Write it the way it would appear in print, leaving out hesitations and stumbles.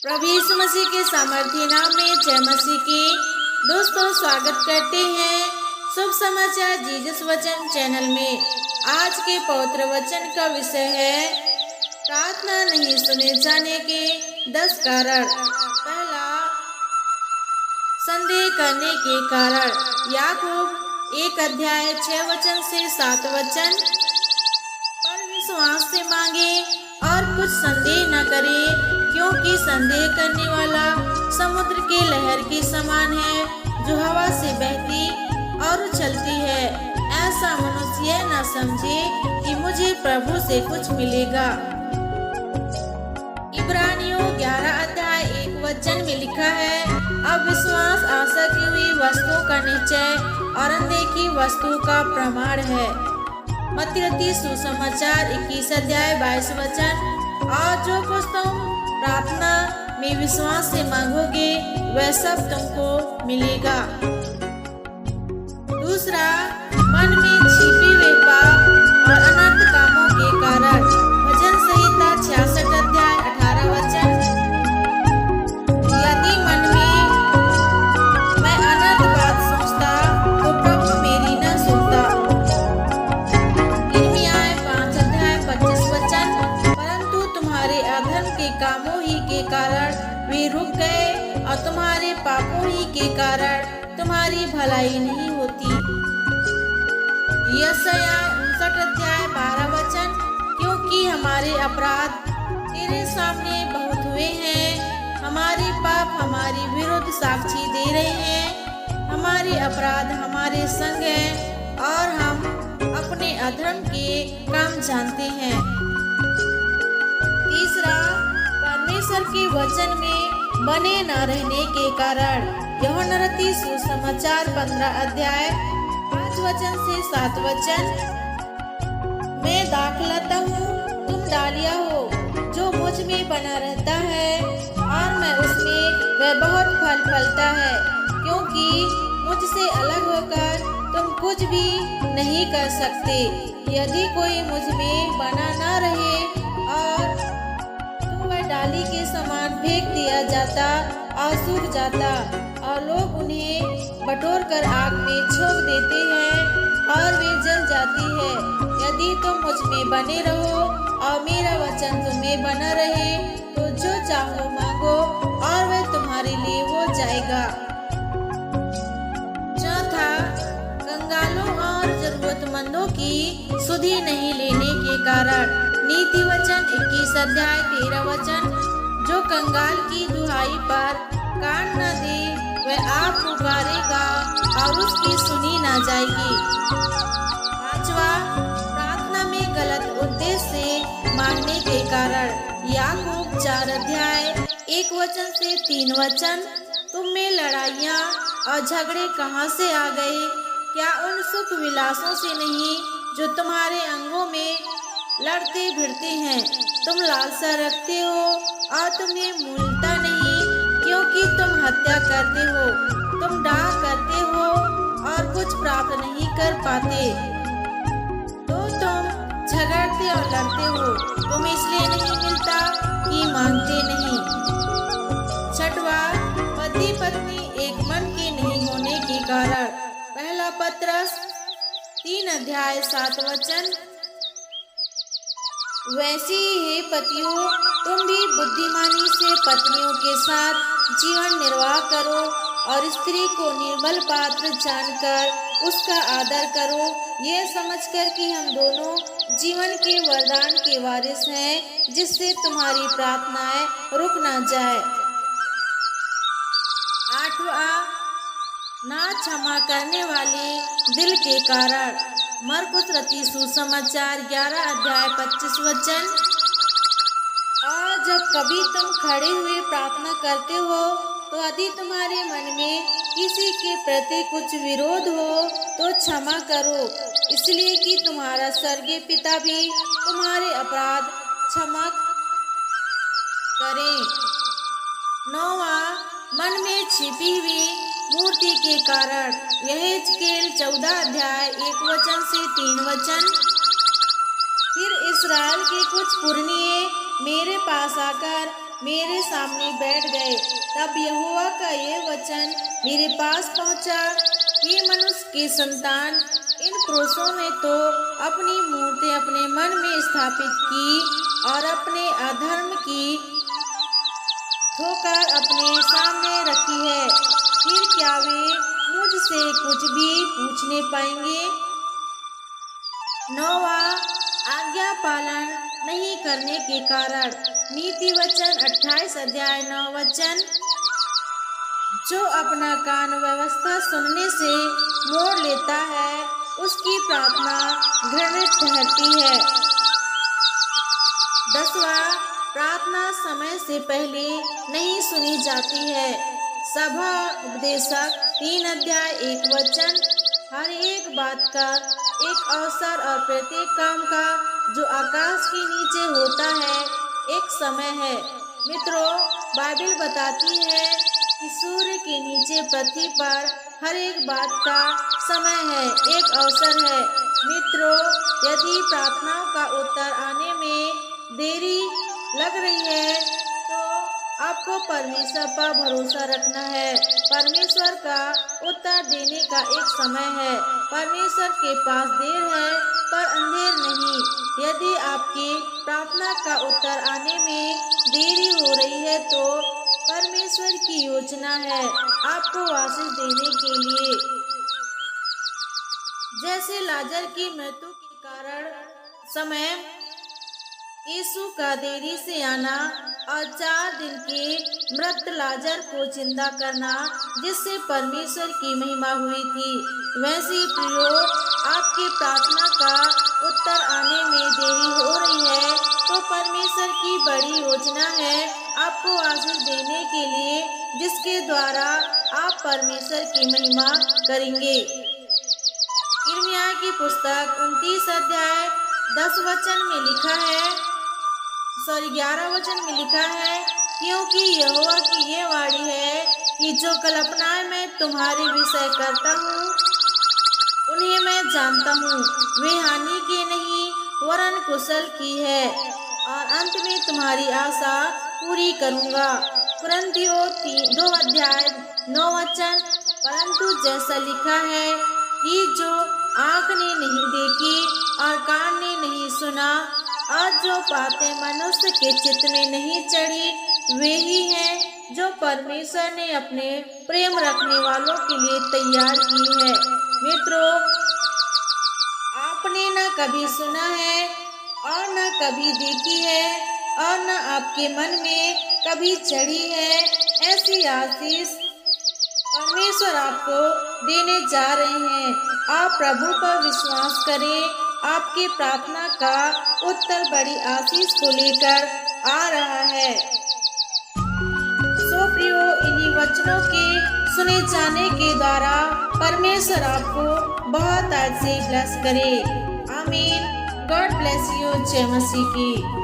प्रभु यीशु मसीह के सामर्थ्य नाम में जय मसीह की दोस्तों स्वागत करते हैं शुभ समाचार जीसस वचन चैनल में। आज के पवित्र वचन का विषय है प्रार्थना नहीं सुने जाने के 10 कारण। पहला, संदेह करने के कारण। याकूब 1:6 से 7। पर विश्वास से मांगे और कुछ संदेह न करे, क्योंकि संदेह करने वाला समुद्र के लहर के समान है, जो हवा से बहती और उछलती है। ऐसा मनुष्य न समझे कि मुझे प्रभु से कुछ मिलेगा। इब्रानियों 11:1 में लिखा है, अब विश्वास आशा की हुई वस्तु का निश्चय और अनदेखी वस्तु का प्रमाण है। मत्ती सुसमाचार 21:22। और जो कुछ तुम प्रार्थना में विश्वास से मांगोगे वह सब तुमको मिलेगा। दूसरा, मन में छिपे हुए पाप और अनर्थ कामों के कारण। भजन संहिता 66:18। यदि मन में मैं अनर्थ बात सोचता तो प्रभु मेरी न सुनता। यिर्मयाह 5:25। परंतु तुम्हारे अधर्म के कामों ही के कारण वे रुक गए और तुम्हारे पापों ही के कारण तुम्हारी भलाई नहीं होती। यशायाह 59:12। क्योंकि हमारे अपराध तेरे सामने बहुत हुए हैं, हमारे पाप हमारी विरुद्ध साक्षी दे रहे हैं। हमारे अपराध हमारे संग हैं और हम अपने अधर्म के काम जानते हैं। तीसरा, परमेश्वर के वचन में बने न रहने के कारण। यूहन्ना सुसमाचार 15:5 से 7। मैं दाखलता हूँ, तुम डालियाँ हो। जो मुझ में बना रहता है और मैं उसमें, वह बहुत फल फलता है, क्योंकि मुझसे अलग होकर तुम कुछ भी नहीं कर सकते। यदि कोई मुझ में बना न रहे और तो वह डाली के समान फेंक दिया जाता और सूख जाता, और लोग उन्हें बटोर कर आग में झोंक देते हैं और वे जल जाती है। यदि तुम मुझ में बने रहो और मेरा वचन तुम्हें बना रहे, तो जो चाहो मांगो और वह तुम्हारे लिए हो जाएगा। चौथा, कंगालों और जरूरतमंदों की सुधि नहीं लेने के कारण। नीति वचन 21:13। जो कंगाल की दुहाई पर कान न दे वह आप पुकारेगा और उसकी सुनी न जाएगी। पांचवा, प्रार्थना में गलत उद्देश्य से मांगने के कारण। याकूब 4:1 से 3। तुम में लड़ाइयाँ और झगड़े कहाँ से आ गए? क्या उन सुख विलासों से नहीं जो तुम्हारे अंगों में लड़ते भिड़ते हैं? तुम लालसा रखते हो और तुम्हें मूलता नहीं, क्योंकि तुम हत्या करते हो, तुम डाह करते हो और कुछ प्राप्त नहीं कर पाते, तो तुम झगड़ते और लड़ते हो। तुम इसलिए नहीं मिलता कि मांगते नहीं। छठवा, पति पत्नी एक मन के नहीं होने के कारण। पहला पत्रस 3:7। वैसे ही हे पतियों, तुम भी बुद्धिमानी से पत्नियों के साथ जीवन निर्वाह करो और स्त्री को निर्बल पात्र जानकर उसका आदर करो, ये समझकर कि हम दोनों जीवन के वरदान के वारिस हैं, जिससे तुम्हारी प्रार्थनाएं रुक न जाए। आठवां, ना क्षमा करने वाले दिल के कारण। मरकुस सुसमाचार 11:25। और जब कभी तुम खड़े हुए प्रार्थना करते हो, तो यदि तुम्हारे मन में किसी के प्रति कुछ विरोध हो तो क्षमा करो, इसलिए कि तुम्हारा स्वर्गीय पिता भी तुम्हारे अपराध क्षमा करें। नौवां, मन में छिपी हुई मूर्ति के कारण। यहेजकेल 14:1 से 3। फिर इस्राएल के कुछ पुरनिये मेरे पास आकर मेरे सामने बैठ गए। तब यहोवा का ये वचन मेरे पास पहुंचा, हे मनुष्य के संतान, इन पुरुषों ने तो अपनी मूर्ति अपने मन में स्थापित की और अपने अधर्म की ठोकर अपने सामने रखी है। फिर क्या वे मुझसे कुछ भी पूछने पाएंगे? 9वां, आज्ञा पालन नहीं करने के कारण। नीति वचन 28 अध्याय 9 वचन। जो अपना कान व्यवस्था सुनने से मोड़ लेता है, उसकी प्रार्थना घृणित ठहरती है। 10वां, प्रार्थना समय से पहले नहीं सुनी जाती है। सभा उपदेशक 3 अध्याय 1 वचन। हर एक बात का एक अवसर और प्रत्येक काम का जो आकाश के नीचे होता है एक समय है। मित्रों, बाइबल बताती है कि सूर्य के नीचे पृथ्वी पर हर एक बात का समय है, एक अवसर है। मित्रों, यदि प्रार्थनाओं का उत्तर आने में देरी लग रही है तो आपको परमेश्वर पर भरोसा रखना है। परमेश्वर का उत्तर देने का एक समय है। परमेश्वर के पास देर है पर अंधेर नहीं। यदि आपकी प्रार्थना का उत्तर आने में देरी हो रही है तो परमेश्वर की योजना है आपको आशीष देने के लिए। जैसे लाजर की मृत्यु के कारण समय यीशु का देरी से आना और 4 दिन के मृत लाजर को जिंदा करना जिससे परमेश्वर की महिमा हुई थी, वैसे प्रियो, आपकी प्रार्थना का उत्तर आने में देरी हो रही है तो परमेश्वर की बड़ी योजना है आपको आशीष देने के लिए, जिसके द्वारा आप परमेश्वर की महिमा करेंगे। यिर्मयाह की पुस्तक 29 अध्याय 10 वचन में लिखा है, 11 वचन में लिखा है, क्योंकि यहोवा की ये वाणी है कि जो कल्पनाएं मैं तुम्हारे विषय करता हूँ उन्हें मैं जानता हूँ, वे हानि की नहीं वरन कुशल की है, और अंत में तुम्हारी आशा पूरी करूँगा। कुरिन्थियों 2 अध्याय 9 वचन। परंतु जैसा लिखा है कि जो आँख ने नहीं देखी और कान ने नहीं सुना और जो बातें मनुष्य के चित्त में नहीं चढ़ी, वे ही हैं जो परमेश्वर ने अपने प्रेम रखने वालों के लिए तैयार की है। मित्रों, आपने न कभी सुना है और न कभी देखी है और न आपके मन में कभी चढ़ी है ऐसी आशीष परमेश्वर आपको देने जा रहे हैं। आप प्रभु पर विश्वास करें, आपकी प्रार्थना का उत्तर बड़ी आशीष को लेकर आ रहा है। सो प्रियो, इन्हीं वचनों के सुने जाने के द्वारा परमेश्वर आपको बहुत आज से ब्लेस करे। आमीन। God bless you. जय मसीह की।